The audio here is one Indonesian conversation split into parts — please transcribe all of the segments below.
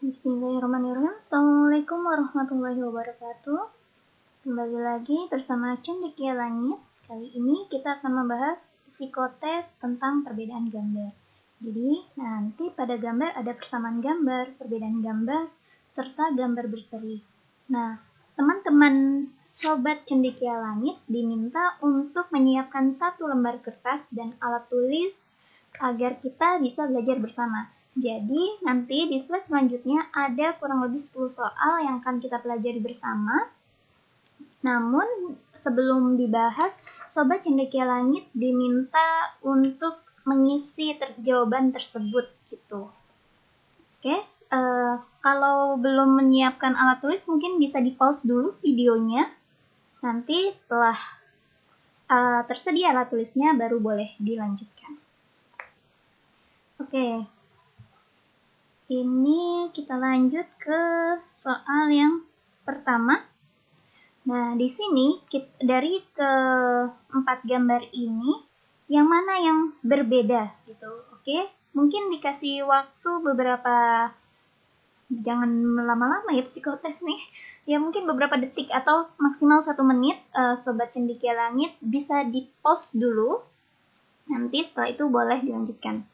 Bismillahirrahmanirrahim. Assalamualaikum warahmatullahi wabarakatuh. Kembali lagi bersama Cendekia Langit. Kali ini kita akan membahas psikotes tentang perbedaan gambar. Jadi nanti pada gambar ada persamaan gambar, perbedaan gambar, serta gambar berseri. Nah, teman-teman Sobat Cendekia Langit diminta untuk menyiapkan satu lembar kertas dan alat tulis agar kita bisa belajar bersama. Jadi nanti di slide selanjutnya ada kurang lebih 10 soal yang akan kita pelajari bersama. Namun sebelum dibahas, Sobat Cendekia Langit diminta untuk mengisi jawaban tersebut gitu. Oke, kalau belum menyiapkan alat tulis mungkin bisa di pause dulu videonya. Nanti setelah tersedia alat tulisnya baru boleh dilanjutkan. Oke. Ini kita lanjut ke soal yang pertama. Nah, di sini dari keempat gambar ini, yang mana yang berbeda gitu, oke? Mungkin dikasih waktu beberapa, jangan lama-lama ya psikotes nih. Ya mungkin beberapa detik atau maksimal 1 menit, Sobat Cendekia Langit bisa di pause dulu. Nanti setelah itu boleh dilanjutkan.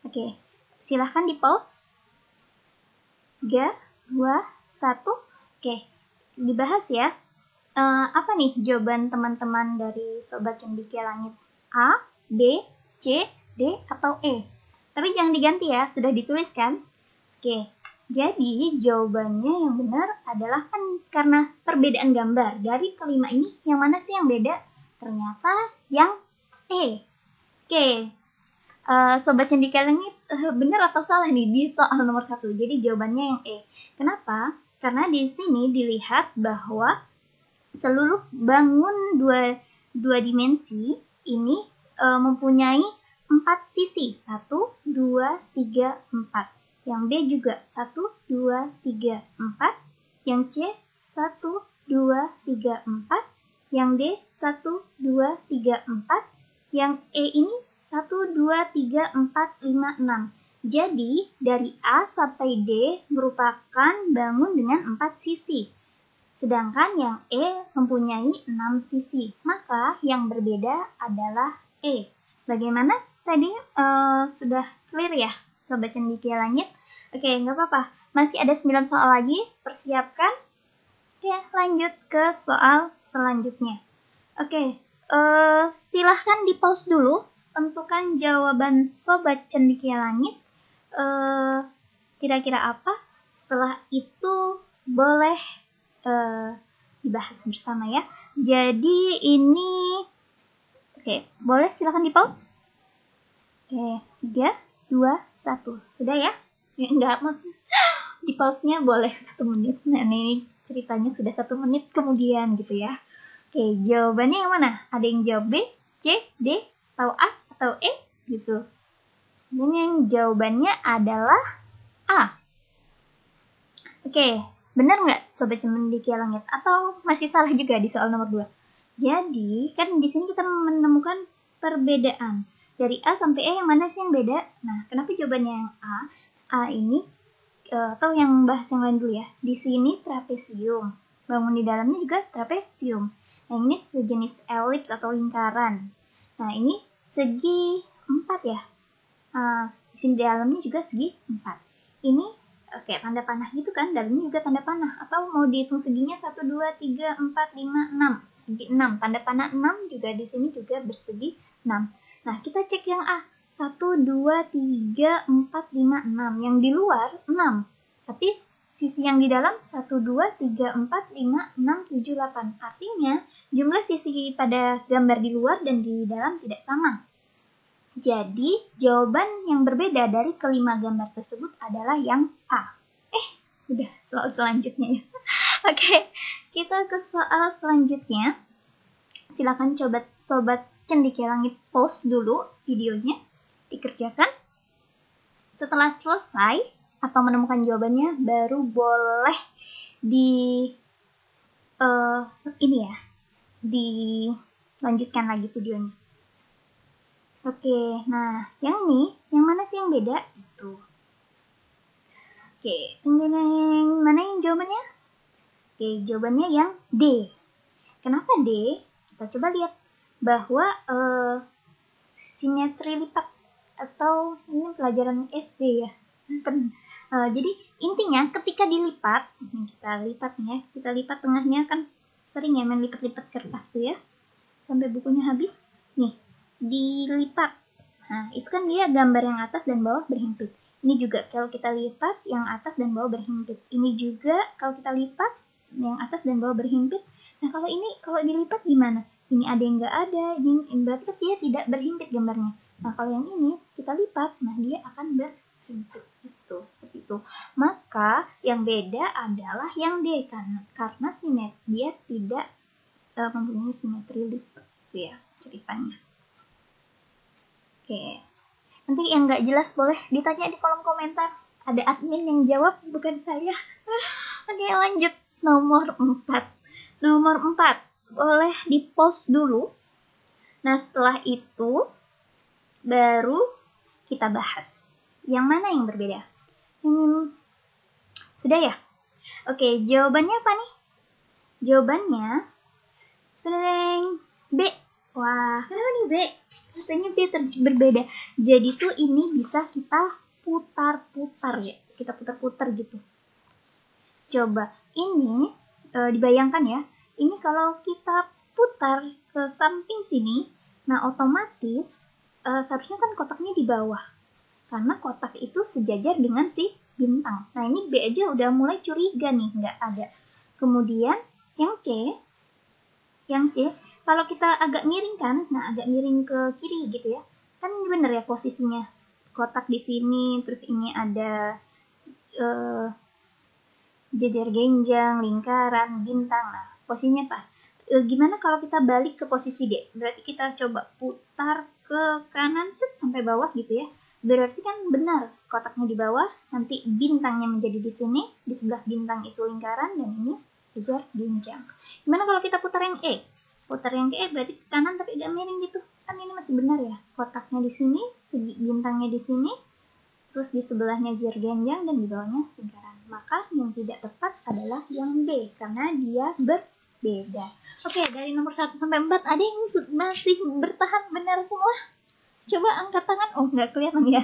Oke, silahkan di pause. 3, 2, 1. Oke, dibahas ya. Apa nih jawaban teman-teman dari Sobat Cendekia Langit? A, B, C, D, atau E? Tapi jangan diganti ya, sudah ditulis kan? Oke, jadi jawabannya yang benar adalah kan karena perbedaan gambar. Dari kelima ini, yang mana sih yang beda? Ternyata yang E. Oke. Sobat Cendekia Langit, benar atau salah nih di soal nomor 1? Jadi jawabannya yang E. Kenapa? Karena di sini dilihat bahwa seluruh bangun dua dimensi ini mempunyai 4 sisi. 1, 2, 3, 4. Yang B juga 1, 2, 3, 4. Yang C 1, 2, 3, 4. Yang D 1, 2, 3, 4. Yang E ini 1, 2, 3, 4, 5, 6. Jadi, dari A sampai D merupakan bangun dengan 4 sisi. Sedangkan yang E mempunyai 6 sisi. Maka yang berbeda adalah E. Bagaimana? Tadi sudah clear ya, Sobat Cendekia Langit? Oke, nggak apa-apa. Masih ada 9 soal lagi. Persiapkan. Ya, lanjut ke soal selanjutnya. Oke, silahkan di pause dulu. Tentukan jawaban Sobat Cendekia Langit. Kira-kira apa? Setelah itu boleh dibahas bersama ya. Jadi ini, oke, boleh silahkan di pause. Oke, 3, 2, 1. Sudah ya? Enggak, maksudnya di pause-nya boleh 1 menit. Nah, ini ceritanya sudah 1 menit kemudian gitu ya. Oke, jawabannya yang mana? Ada yang jawab B, C, D, atau A, atau E gitu. Dan yang jawabannya adalah A. Oke, benar nggak Sobat Cendekia Langit? Atau masih salah juga di soal nomor 2? Jadi, kan di sini kita menemukan perbedaan. Dari A sampai E yang mana sih yang beda? Nah, kenapa jawabannya yang A? A ini, atau yang bahas yang lain dulu ya. Di sini trapesium. Bangun di dalamnya juga trapesium. Yang ini sejenis elips atau lingkaran. Nah, ini segi 4 ya. Di sini di dalamnya juga segi 4. Ini kayak tanda panah gitu kan, dalamnya juga tanda panah. Atau mau dihitung seginya 1, 2, 3, 4, 5, 6. Segi 6. Tanda panah 6 juga di sini juga bersegi 6. Nah, kita cek yang A. 1, 2, 3, 4, 5, 6. Yang di luar 6. Tapi sisi yang di dalam 1, 2, 3, 4, 5, 6, 7, 8. Artinya jumlah sisi pada gambar di luar dan di dalam tidak sama. Jadi jawaban yang berbeda dari kelima gambar tersebut adalah yang A. Udah soal selanjutnya ya. Oke, kita ke soal selanjutnya. Silakan coba Sobat Cendekia Langit pause dulu videonya, dikerjakan. Setelah selesai atau menemukan jawabannya, baru boleh dilanjutkan lagi videonya. Oke, nah yang ini, yang mana sih yang beda? Itu Oke, mana yang jawabannya? Oke, jawabannya yang D. Kenapa D? Kita coba lihat bahwa simetri lipat, atau ini pelajaran SD ya. Jadi intinya ketika dilipat, kita lipat nih ya, kita lipat tengahnya, kan sering ya main lipat-lipat kertas tuh ya, sampai bukunya habis. Nih, dilipat. Nah, itu kan dia gambar yang atas dan bawah berhimpit. Ini juga kalau kita lipat yang atas dan bawah berhimpit. Ini juga kalau kita lipat yang atas dan bawah berhimpit. Nah, kalau ini kalau dilipat gimana? Ini ada yang nggak ada, ini berarti dia tidak berhimpit gambarnya. Nah, kalau yang ini kita lipat, nah dia akan berhimpit. Itu seperti itu. Maka yang beda adalah yang D, karena simetri dia tidak mempunyai simetri lipat, itu ya ceritanya. Oke. Nanti yang nggak jelas boleh ditanya di kolom komentar. Ada admin yang jawab, bukan saya. Oke, lanjut. Nomor 4. Nomor 4. Boleh di-pause dulu. Nah, setelah itu baru kita bahas. Yang mana yang berbeda? Sudah ya? Oke, jawabannya apa nih? Jawabannya B. Wah, kenapa nih B? Katanya B berbeda. Jadi tuh ini bisa kita putar-putar ya. Kita putar-putar gitu. Coba, ini dibayangkan ya. Ini kalau kita putar ke samping sini, nah otomatis seharusnya kan kotaknya di bawah. Karena kotak itu sejajar dengan si bintang. Nah, ini B aja udah mulai curiga nih, nggak ada. Kemudian yang C, kalau kita agak miring kan, nah agak miring ke kiri gitu ya, kan ini bener ya posisinya, kotak di sini, terus ini ada jajar genjang, lingkaran, bintang, nah posisinya pas. Gimana kalau kita balik ke posisi D? Berarti kita coba putar ke kanan set sampai bawah gitu ya. Berarti kan benar kotaknya di bawah, nanti bintangnya menjadi di sini, di sebelah bintang itu lingkaran, dan ini jajar genjang. Gimana kalau kita putar yang E? Putar yang E berarti ke kanan tapi agak miring gitu. Kan ini masih benar ya. Kotaknya di sini, segi bintangnya di sini, terus di sebelahnya jajar genjang, dan di bawahnya lingkaran. Maka yang tidak tepat adalah yang B, karena dia berbeda. Oke, dari nomor 1 sampai 4 ada yang masih bertahan benar semua? Coba angkat tangan. Oh, nggak kelihatan ya.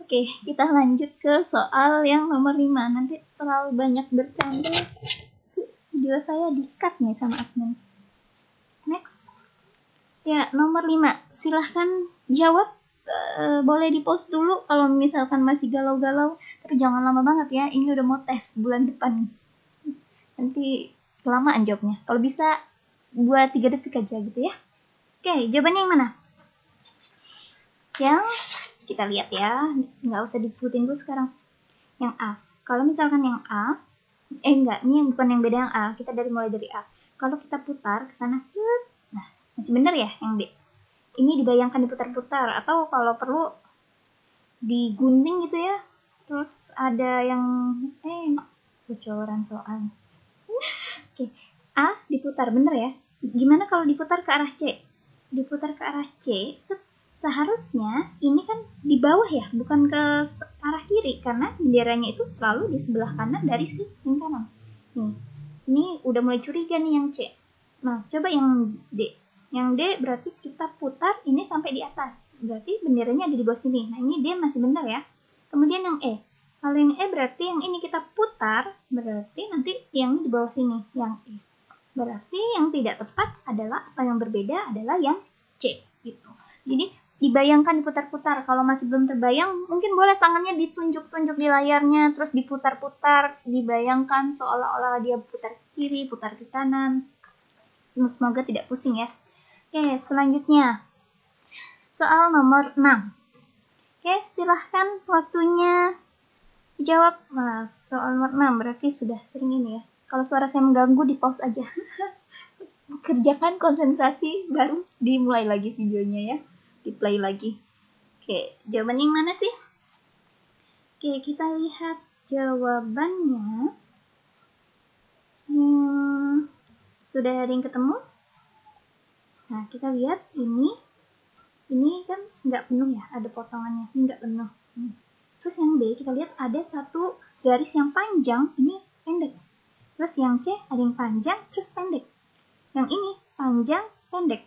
Oke, kita lanjut ke soal yang nomor 5. Nanti terlalu banyak bercanda, video saya di-cut nih sama admin. Next. Ya, nomor 5. Silahkan jawab. Boleh di-pause dulu kalau misalkan masih galau-galau. Tapi jangan lama banget ya. Ini udah mau tes bulan depan. Nanti kelamaan jawabnya. Kalau bisa buat 3 detik aja gitu ya. Oke, jawabannya yang mana? Yang kita lihat ya. Nggak usah disebutin dulu sekarang. Yang A. Kalau misalkan yang A, enggak, ini yang bukan yang beda yang A. Kita mulai dari A. Kalau kita putar ke sana, nah masih benar ya yang D. Ini dibayangkan diputar-putar, atau kalau perlu digunting gitu ya. Terus ada yang bocoran soal. Oke, A diputar, bener ya. Gimana kalau diputar ke arah C? Diputar ke arah C, seharusnya ini kan di bawah ya, bukan ke arah kiri, karena benderanya itu selalu di sebelah kanan dari si lingkaran. Nih, ini udah mulai curiga nih yang C. Nah, coba yang D. Yang D berarti kita putar ini sampai di atas. Berarti benderanya ada di bawah sini. Nah, ini D masih benar ya. Kemudian yang E. Kalau yang E berarti yang ini kita putar, berarti nanti yang di bawah sini, yang E. Berarti yang tidak tepat adalah, atau yang berbeda adalah yang C gitu. Jadi dibayangkan diputar-putar. Kalau masih belum terbayang, mungkin boleh tangannya ditunjuk-tunjuk di layarnya, terus diputar-putar, dibayangkan seolah-olah dia putar ke kiri, putar ke kanan. Semoga tidak pusing ya. Oke, selanjutnya soal nomor 6. Oke, silahkan waktunya dijawab. Nah, soal nomor 6 berarti sudah sering ini ya. Kalau suara saya mengganggu, di pause aja. Kerjakan konsentrasi, baru dimulai lagi videonya ya. Di play lagi. Oke, jawabannya yang mana sih? Oke, kita lihat jawabannya. Sudah ada yang ketemu? Nah, kita lihat ini kan nggak penuh ya, ada potongannya, ini nggak penuh. Terus yang B, kita lihat ada satu garis yang panjang, ini pendek. Terus yang C ada yang panjang, terus pendek. Yang ini panjang, pendek.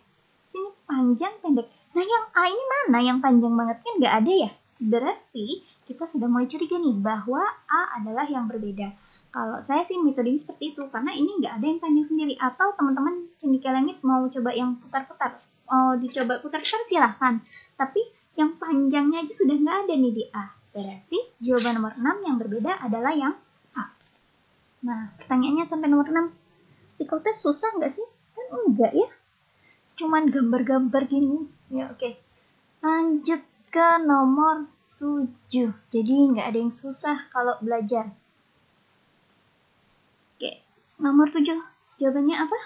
Sini panjang, pendek. Nah, yang A ini mana yang panjang banget? Kan nggak ada ya? Berarti kita sudah mulai curiga nih bahwa A adalah yang berbeda. Kalau saya sih metodenya seperti itu, karena ini nggak ada yang panjang sendiri. Atau teman-teman cendekia langit mau coba yang putar-putar. Dicoba putar-putar silahkan. Tapi yang panjangnya aja sudah nggak ada nih di A. Berarti jawaban nomor 6 yang berbeda adalah yang A. Nah, pertanyaannya sampai nomor 6. Psikotes susah nggak sih? Kan enggak ya. Cuman gambar-gambar gini. Ya, oke. Lanjut ke nomor 7. Jadi nggak ada yang susah kalau belajar. Oke, nomor 7. Jawabannya apa?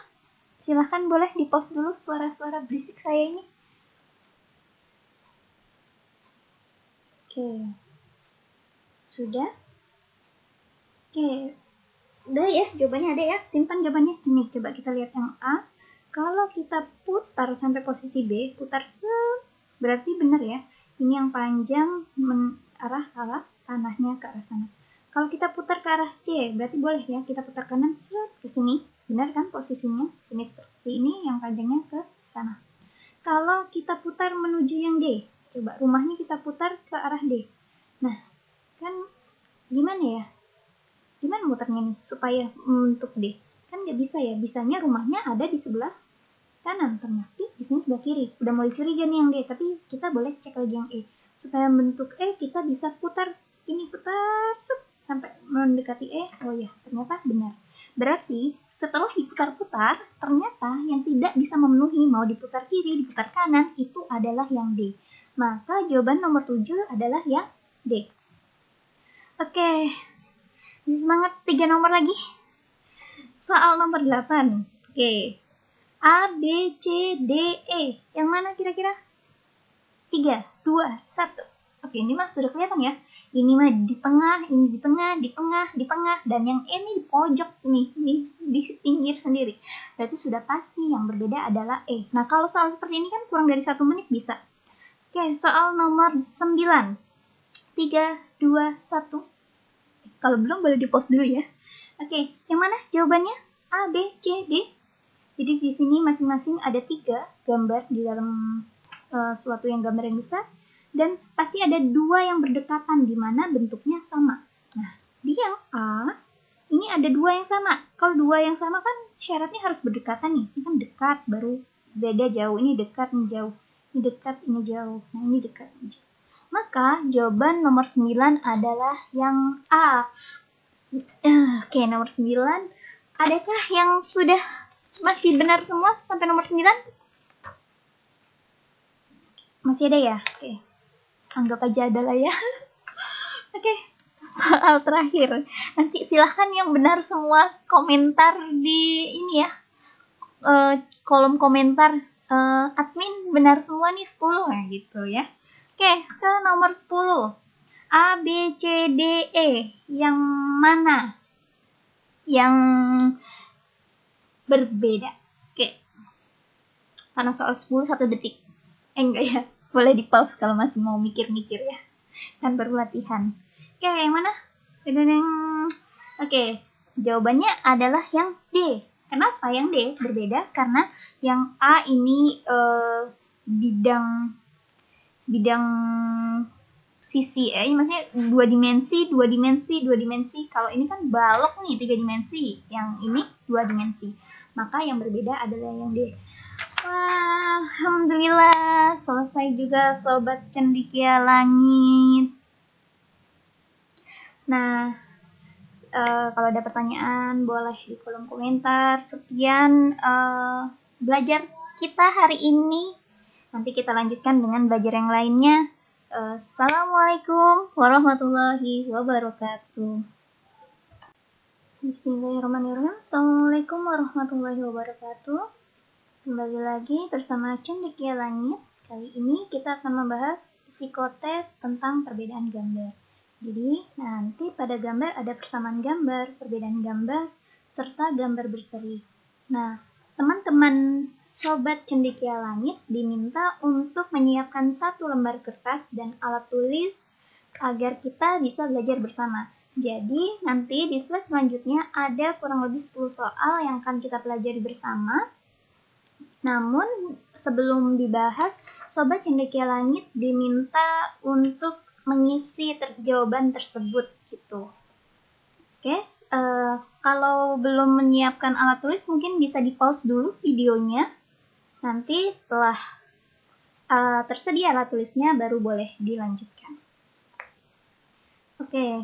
Silahkan boleh di-pause dulu suara-suara berisik saya ini. Oke. Sudah? Oke. Udah ya, jawabannya ada ya. Simpan jawabannya. Ini coba kita lihat yang A. Kalau kita putar sampai posisi B, putar berarti benar ya. Ini yang panjang arah tanahnya ke arah sana. Kalau kita putar ke arah C, berarti boleh ya kita putar kanan ke sini. Benar kan posisinya? Ini seperti ini, yang panjangnya ke sana. Kalau kita putar menuju yang D, coba rumahnya kita putar ke arah D. Nah, kan gimana ya? Gimana muternya nih supaya untuk D? Kan nggak bisa ya. Bisanya rumahnya ada di sebelah kanan, ternyata di sini sebelah kiri. Udah mulai curiga nih yang D, tapi kita boleh cek lagi yang E. Supaya bentuk E kita bisa putar sampai mendekati E. Oh ya, ternyata benar. Berarti setelah diputar-putar, ternyata yang tidak bisa memenuhi mau diputar kiri, diputar kanan, itu adalah yang D. Maka jawaban nomor 7 adalah yang D. Oke, semangat 3 nomor lagi. Soal nomor 8. Oke. A, B, C, D, E. Yang mana kira-kira? 3, 2, 1. Oke, ini mah sudah kelihatan ya. Ini mah di tengah, ini di tengah, di tengah, di tengah. Dan yang E ini di pojok nih, di pinggir sendiri. Berarti sudah pasti yang berbeda adalah E. Nah, kalau soal seperti ini kan kurang dari 1 menit bisa. Oke, soal nomor 9. 3, 2, 1. Kalau belum boleh di-pause dulu ya. Oke, yang mana jawabannya? A, B, C, D. Jadi di sini masing-masing ada 3 gambar di dalam suatu yang gambar yang besar. Dan pasti ada 2 yang berdekatan di mana bentuknya sama. Nah, di yang A, ini ada 2 yang sama. Kalau 2 yang sama kan syaratnya harus berdekatan nih. Ini kan dekat, baru beda jauh. Ini dekat, ini jauh. Ini dekat, ini jauh. Nah, ini dekat, ini jauh. Maka jawaban nomor 9 adalah yang A. Oke, nomor 9. Adakah yang sudah masih benar semua sampai nomor 9? Masih ada ya? Oke. Anggap aja ada lah ya. Oke, soal terakhir. Nanti silahkan yang benar semua komentar di ini ya. Kolom komentar admin benar semua nih 10 ya gitu ya. Oke, ke nomor 10. A, B, C, D, E. Yang mana yang berbeda? Oke. Karena soal 10 1 detik. Enggak ya. Boleh di-pause kalau masih mau mikir-mikir ya. Kan baru latihan. Oke, yang mana? Oke, jawabannya adalah yang D. Kenapa yang D berbeda? Karena yang A ini bidang sisi, maksudnya 2 dimensi. Kalau ini kan balok nih 3 dimensi. Yang ini 2 dimensi. Maka yang berbeda adalah yang D. Wah, alhamdulillah selesai juga Sobat Cendekia Langit. Nah, kalau ada pertanyaan boleh di kolom komentar. Sekian belajar kita hari ini. Nanti kita lanjutkan dengan belajar yang lainnya. Assalamualaikum warahmatullahi wabarakatuh. Bismillahirrahmanirrahim. Assalamualaikum warahmatullahi wabarakatuh. Kembali lagi bersama Cendekia Langit. Kali ini kita akan membahas psikotes tentang perbedaan gambar. Jadi nanti pada gambar ada persamaan gambar, perbedaan gambar, serta gambar berseri. Nah, teman-teman Sobat Cendekia Langit diminta untuk menyiapkan 1 lembar kertas dan alat tulis agar kita bisa belajar bersama. Jadi nanti di slide selanjutnya ada kurang lebih 10 soal yang akan kita pelajari bersama. Namun sebelum dibahas, Sobat Cendekia Langit diminta untuk mengisi jawaban tersebut gitu. Oke, kalau belum menyiapkan alat tulis mungkin bisa di-pause dulu videonya. Nanti setelah tersedia alat tulisnya baru boleh dilanjutkan. Oke,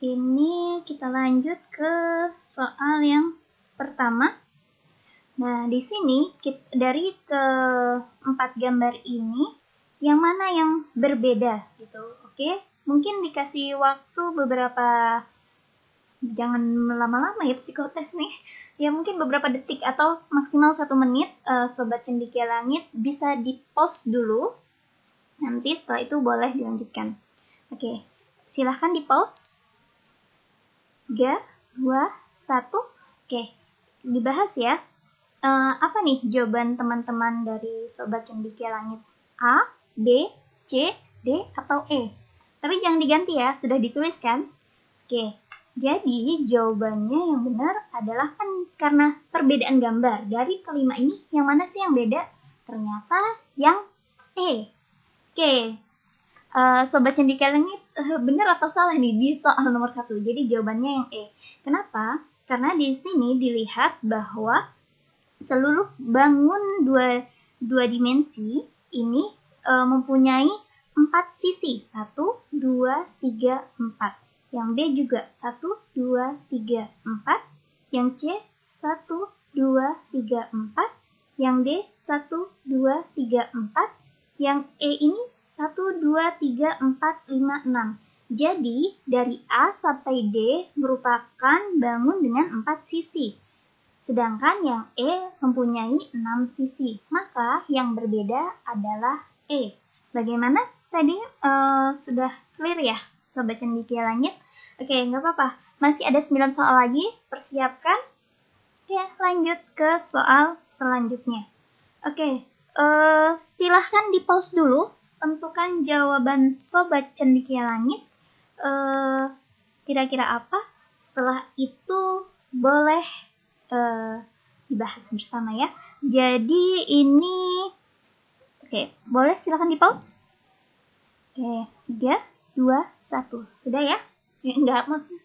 ini kita lanjut ke soal yang pertama. Nah, di sini dari keempat gambar ini, yang mana yang berbeda gitu, oke? Mungkin dikasih waktu beberapa, jangan lama-lama ya psikotes nih, ya mungkin beberapa detik atau maksimal 1 menit, Sobat Cendekia Langit bisa di-pause dulu, nanti setelah itu boleh dilanjutkan. Oke, silahkan di-pause. 3, 2, 1, oke, dibahas ya. Apa nih jawaban teman-teman dari Sobat Cendekia Langit? A, B, C, D, atau E? Tapi jangan diganti ya, sudah ditulis kan? Oke, jadi jawabannya yang benar adalah kan karena perbedaan gambar. Dari kelima ini, yang mana sih yang beda? Ternyata yang E. Oke, Sobat Cendekia Langit benar atau salah nih di soal nomor 1? Jadi jawabannya yang E. Kenapa? Karena di sini dilihat bahwa seluruh bangun dua dimensi ini mempunyai 4 sisi. 1, 2, 3, 4. Yang B juga 1, 2, 3, 4. Yang C 1, 2, 3, 4. Yang D 1, 2, 3, 4. Yang E ini 1, 2, 3, 4, 5, 6. Jadi, dari A sampai D merupakan bangun dengan 4 sisi. Sedangkan yang E mempunyai 6 sisi. Maka yang berbeda adalah E. Bagaimana? Tadi sudah clear ya, Sobat Cendekia Langit? Oke, nggak apa-apa. Masih ada 9 soal lagi. Persiapkan. Ya, lanjut ke soal selanjutnya. Oke, silahkan di-pause dulu. Tentukan jawaban Sobat Cendekia Langit. Kira-kira apa? Setelah itu boleh dibahas bersama ya. Jadi ini, oke, boleh silahkan di-pause. Oke, 3, 2, 1. Sudah ya? Enggak, maksudnya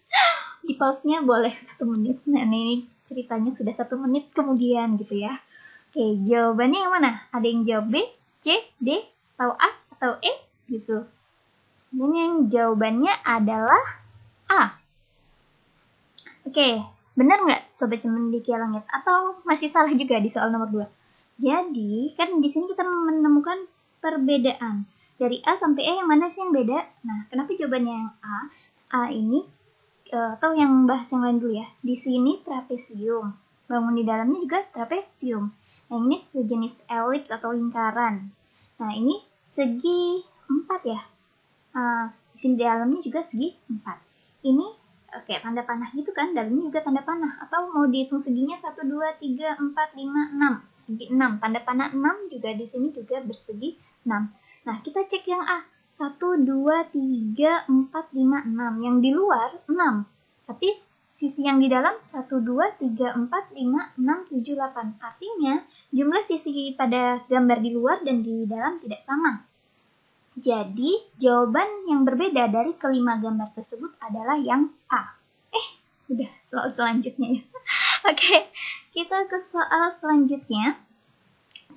di-pause-nya boleh 1 menit. Nah, ini ceritanya sudah 1 menit kemudian gitu ya. Oke, jawabannya yang mana? Ada yang jawab B, C, D, atau A, atau E gitu. Dan yang jawabannya adalah A. Oke, benar nggak Sobat Cendekia Langit? Atau masih salah juga di soal nomor 2? Jadi, kan di sini kita menemukan perbedaan. Dari A sampai E yang mana sih yang beda? Nah, kenapa jawabannya yang A? A ini, atau yang bahas yang lain dulu ya. Di sini trapesium. Bangun di dalamnya juga trapesium. Nah, ini sejenis elips atau lingkaran. Nah, ini segi 4 ya. Di sini di dalamnya juga segi 4. Ini kayak tanda panah gitu kan, dalamnya juga tanda panah. Atau mau dihitung seginya 1, 2, 3, 4, 5, 6. Segi 6. Tanda panah 6 juga di sini juga bersegi 6. Nah, kita cek yang A. 1, 2, 3, 4, 5, 6. Yang di luar 6. Tapi sisi yang di dalam 1, 2, 3, 4, 5, 6, 7, 8. Artinya jumlah sisi pada gambar di luar dan di dalam tidak sama. Jadi, jawaban yang berbeda dari kelima gambar tersebut adalah yang A. Udah, soal selanjutnya ya. Oke, kita ke soal selanjutnya.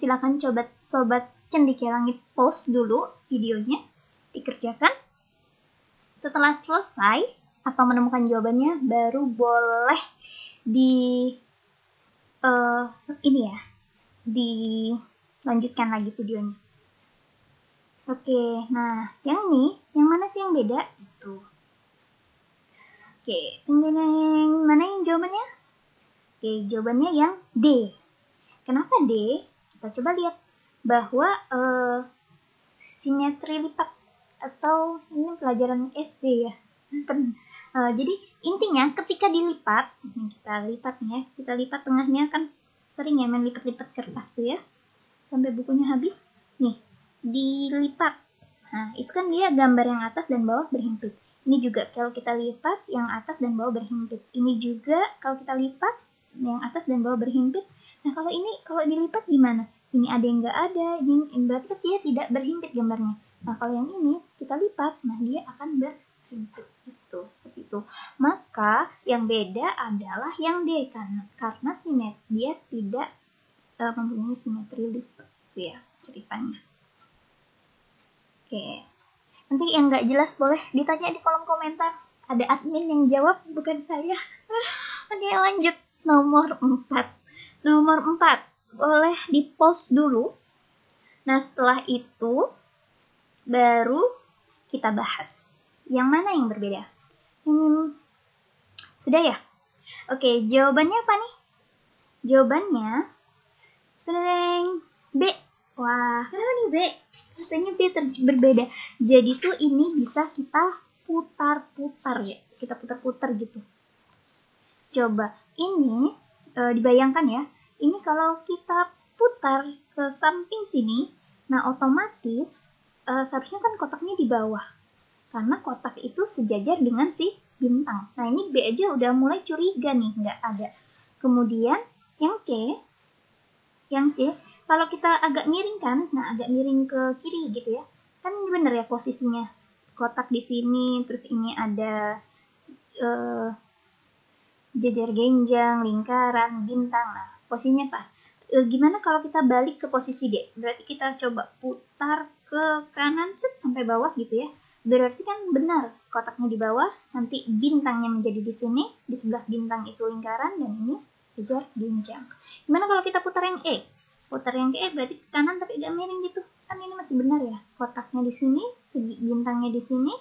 Silakan coba Sobat Cendekia Langit pause dulu videonya, dikerjakan. Setelah selesai atau menemukan jawabannya, baru boleh dilanjutkan lagi videonya. Oke, nah yang ini, yang mana sih yang beda? Itu. Oke, yang mana yang jawabannya? Oke, jawabannya yang D. Kenapa D? Kita coba lihat bahwa simetri lipat, atau ini pelajaran SD ya. Jadi intinya ketika dilipat, kita lipat tengahnya, kan sering ya main lipat-lipat kertas tuh ya, sampai bukunya habis. Nih, dilipat. Nah, itu kan dia gambar yang atas dan bawah berhimpit. Ini juga kalau kita lipat yang atas dan bawah berhimpit. Ini juga kalau kita lipat yang atas dan bawah berhimpit. Nah kalau ini kalau dilipat gimana? Ini ada yang nggak ada, ini berarti dia tidak berhimpit gambarnya. Nah kalau yang ini kita lipat, nah dia akan berhimpit. Itu seperti itu. Maka yang beda adalah yang D karena dia tidak mempunyai simetri lipat. Itu ya ceritanya. Oke. Nanti yang nggak jelas boleh ditanya di kolom komentar. Ada admin yang jawab, bukan saya. Oke, lanjut. Nomor 4. Nomor 4. Boleh di-pause dulu. Nah, setelah itu, baru kita bahas. Yang mana yang berbeda? Sudah ya? Oke, jawabannya apa nih? Jawabannya, B. Wah, kenapa nih B? Katanya B berbeda. Jadi tuh ini bisa kita putar-putar ya. Kita putar-putar gitu. Coba, ini dibayangkan ya. Ini kalau kita putar ke samping sini, nah otomatis seharusnya kan kotaknya di bawah. Karena kotak itu sejajar dengan si bintang. Nah ini B aja udah mulai curiga nih, nggak ada. Kemudian yang C, kalau kita agak miring kan, nah agak miring ke kiri gitu ya, kan bener ya posisinya. Kotak di sini, terus ini ada jajar genjang, lingkaran, bintang. Nah, posisinya pas. Gimana kalau kita balik ke posisi D? Berarti kita coba putar ke kanan sampai bawah gitu ya. Berarti kan benar kotaknya di bawah, nanti bintangnya menjadi di sini, di sebelah bintang itu lingkaran, dan ini jajar genjang. Gimana kalau kita putar yang E? Putar yang E berarti ke kanan tapi agak miring gitu. Kan ini masih benar ya. Kotaknya di sini, bintangnya di sini,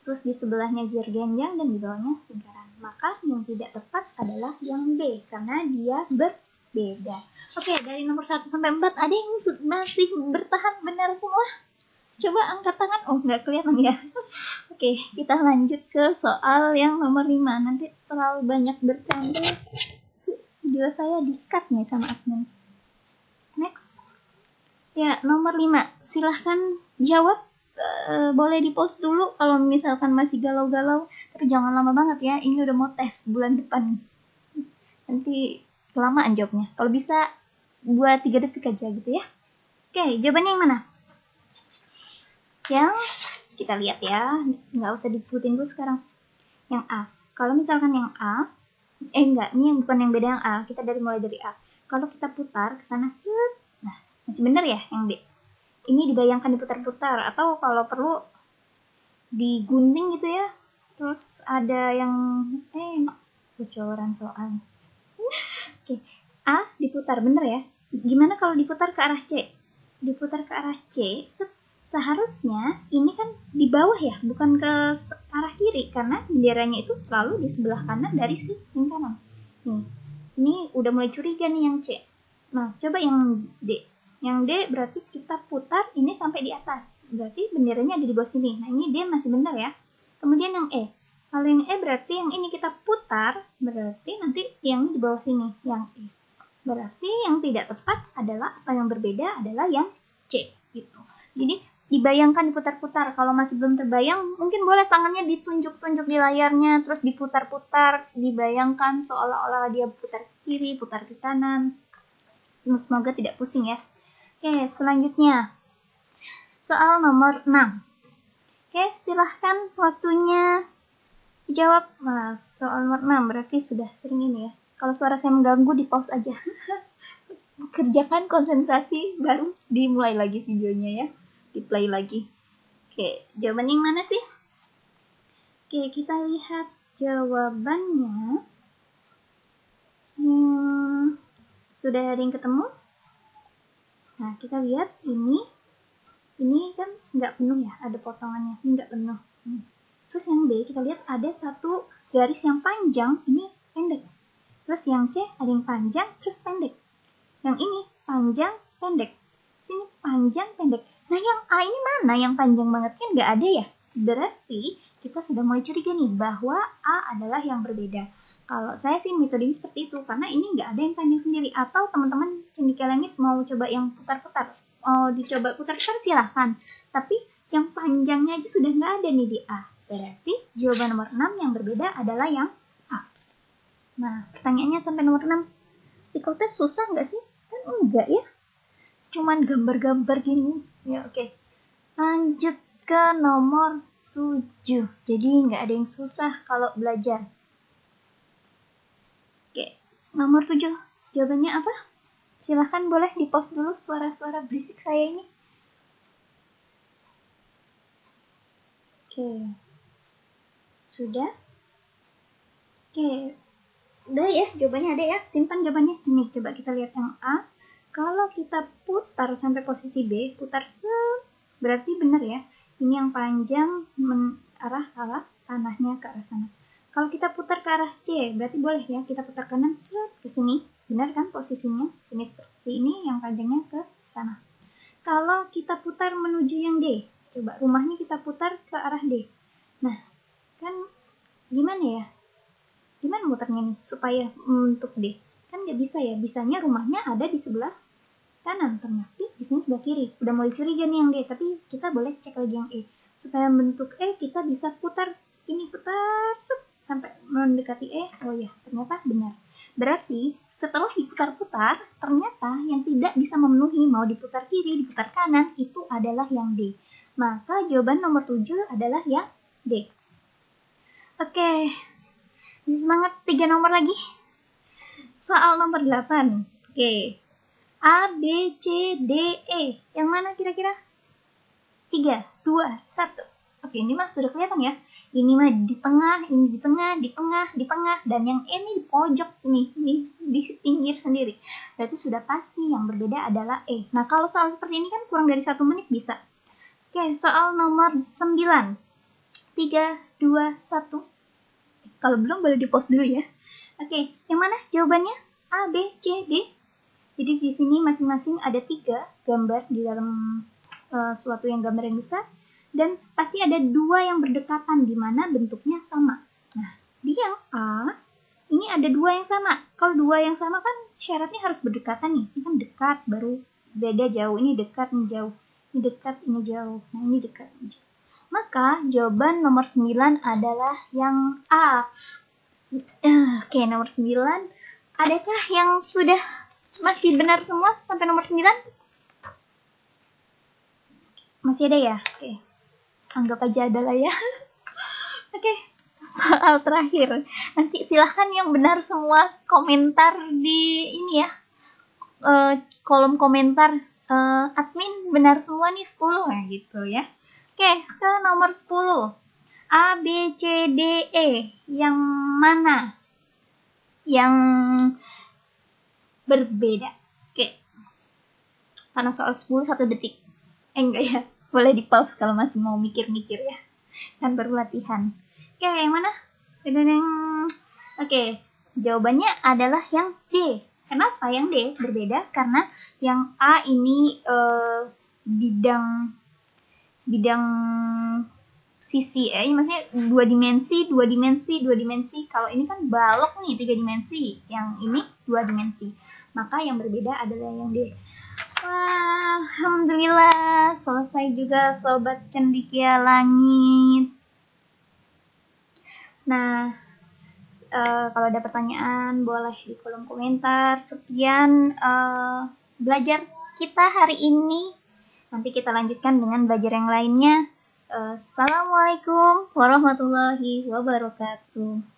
terus di sebelahnya jajar genjang dan di bawahnya lingkaran. Maka yang tidak tepat adalah yang B karena dia berbeda. Oke, dari nomor 1 sampai 4 ada yang masih bertahan benar semua? Coba angkat tangan. Oh, nggak kelihatan ya. Oke, kita lanjut ke soal yang nomor 5. Nanti terlalu banyak bercanda. Video saya di-cut nih sama admin. Next. Ya, nomor 5. Silahkan jawab. Boleh di-pause dulu kalau misalkan masih galau-galau. Tapi jangan lama banget ya. Ini udah mau tes bulan depan. Nanti kelamaan jawabnya. Kalau bisa buat 3 detik aja gitu ya. Oke, jawabannya yang mana? Yang kita lihat ya. Nggak usah disebutin dulu sekarang. Yang A. Kalau misalkan yang A. Enggak. Ini yang bukan yang beda yang A. Kita mulai dari A. Kalau kita putar ke sana, nah masih benar ya yang D. Ini dibayangkan diputar-putar atau kalau perlu digunting gitu ya. Terus ada yang bocoran soal. Oke, A diputar bener ya. Gimana kalau diputar ke arah C? Diputar ke arah C, seharusnya ini kan di bawah ya, bukan ke arah kiri karena benderanya itu selalu di sebelah kanan dari si lingkaran. Nih. Ini udah mulai curiga nih yang C. Nah, coba yang D. Yang D berarti kita putar ini sampai di atas. Berarti benderanya ada di bawah sini. Nah, ini D masih benar ya. Kemudian yang E. Kalau yang E berarti yang ini kita putar, berarti nanti yang di bawah sini, yang E. Berarti yang tidak tepat adalah, atau yang berbeda adalah yang C. Gitu. Jadi, dibayangkan diputar-putar. Kalau masih belum terbayang, mungkin boleh tangannya ditunjuk-tunjuk di layarnya, terus diputar-putar, dibayangkan seolah-olah dia putar ke kiri, putar ke kanan. Semoga tidak pusing ya. Oke, selanjutnya. Soal nomor 6. Oke, silahkan waktunya dijawab. Nah, soal nomor 6 berarti sudah sering ini ya. Kalau suara saya mengganggu, di pause aja. Kerjakan konsentrasi, baru dimulai lagi videonya ya. Di-play lagi. Oke, jawabannya yang mana sih? Oke, kita lihat jawabannya. Sudah ada yang ketemu? Nah, kita lihat ini kan nggak penuh ya, ada potongannya, ini nggak penuh. Terus yang B, kita lihat ada satu garis yang panjang, ini pendek. Terus yang C, ada yang panjang, terus pendek. Yang ini, panjang, pendek. Sini panjang, pendek. Nah, yang A ini mana yang panjang banget? Kan nggak ada ya? Berarti kita sudah mulai curiga nih bahwa A adalah yang berbeda. Kalau saya sih metodenya seperti itu, karena ini nggak ada yang panjang sendiri. Atau teman-teman cendekia langit mau coba yang putar-putar. Dicoba putar-putar silahkan. Tapi yang panjangnya aja sudah nggak ada nih di A. Berarti jawaban nomor 6 yang berbeda adalah yang A. Nah, pertanyaannya sampai nomor 6. Psikotes susah nggak sih? Kan enggak ya. Cuman gambar-gambar gini. Ya, oke. Lanjut ke nomor 7. Jadi nggak ada yang susah kalau belajar. Oke, nomor 7. Jawabannya apa? Silahkan boleh di-pause dulu suara-suara berisik saya ini. Oke. Sudah? Oke. Udah ya, jawabannya ada ya. Simpan jawabannya. Nih, coba kita lihat yang A. Kalau kita putar sampai posisi B, putar berarti benar ya. Ini yang panjang arah tanahnya ke arah sana. Kalau kita putar ke arah C, berarti boleh ya. Kita putar kanan ke sini. Benar kan posisinya? Ini seperti ini, yang panjangnya ke sana. Kalau kita putar menuju yang D, coba rumahnya kita putar ke arah D. Nah, kan gimana ya? Gimana muternya nih supaya untuk D? Kan nggak bisa ya. Bisanya rumahnya ada di sebelah kanan, ternyata di sini sebelah kiri. Udah mulai curiga nih yang D, tapi kita boleh cek lagi yang E. Supaya bentuk E kita bisa putar sampai mendekati E. Oh ya, ternyata benar. Berarti setelah diputar-putar, ternyata yang tidak bisa memenuhi mau diputar kiri, diputar kanan, itu adalah yang D. Maka jawaban nomor 7 adalah yang D. Oke, semangat 3 nomor lagi. Soal nomor 8. Oke. A, B, C, D, E. Yang mana kira-kira? 3, 2, 1. Oke, ini mah sudah kelihatan ya. Ini mah di tengah, ini di tengah, di tengah, di tengah. Dan yang E ini di pojok nih, di pinggir sendiri. Berarti sudah pasti yang berbeda adalah E. Nah, kalau soal seperti ini kan kurang dari 1 menit bisa. Oke, soal nomor 9. 3, 2, 1. Kalau belum boleh di-pause dulu ya. Oke, yang mana jawabannya? A, B, C, D. Jadi di sini masing-masing ada 3 gambar di dalam suatu yang gambar yang besar. Dan pasti ada 2 yang berdekatan di mana bentuknya sama. Nah, di yang A, ini ada 2 yang sama. Kalau 2 yang sama kan syaratnya harus berdekatan nih. Ini kan dekat, baru beda jauh. Ini dekat, ini jauh. Ini dekat, ini jauh. Nah, ini dekat, ini jauh. Maka jawaban nomor 9 adalah yang A. Oke, nomor 9. Adakah yang sudah masih benar semua sampai nomor 9? Masih ada ya? Oke. Anggap aja ada lah ya. Oke. Soal terakhir. Nanti silahkan yang benar semua komentar di ini ya. Kolom komentar admin benar semua nih 10 ya gitu ya. Oke, ke nomor 10. A, B, C, D, E. Yang mana yang berbeda? Oke. Karena soal 10 1 detik. Enggak ya. Boleh di-pause kalau masih mau mikir-mikir ya. Kan baru latihan. Oke, yang mana? Oke, jawabannya adalah yang D. Kenapa yang D berbeda? Karena yang A ini bidang sisi maksudnya 2 dimensi. Kalau ini kan balok nih 3 dimensi, yang ini 2 dimensi. Maka yang berbeda adalah yang D. Wah, alhamdulillah selesai juga sobat cendekia langit. Nah, kalau ada pertanyaan boleh di kolom komentar. Sekian belajar kita hari ini. Nanti kita lanjutkan dengan belajar yang lainnya. Assalamualaikum warahmatullahi wabarakatuh.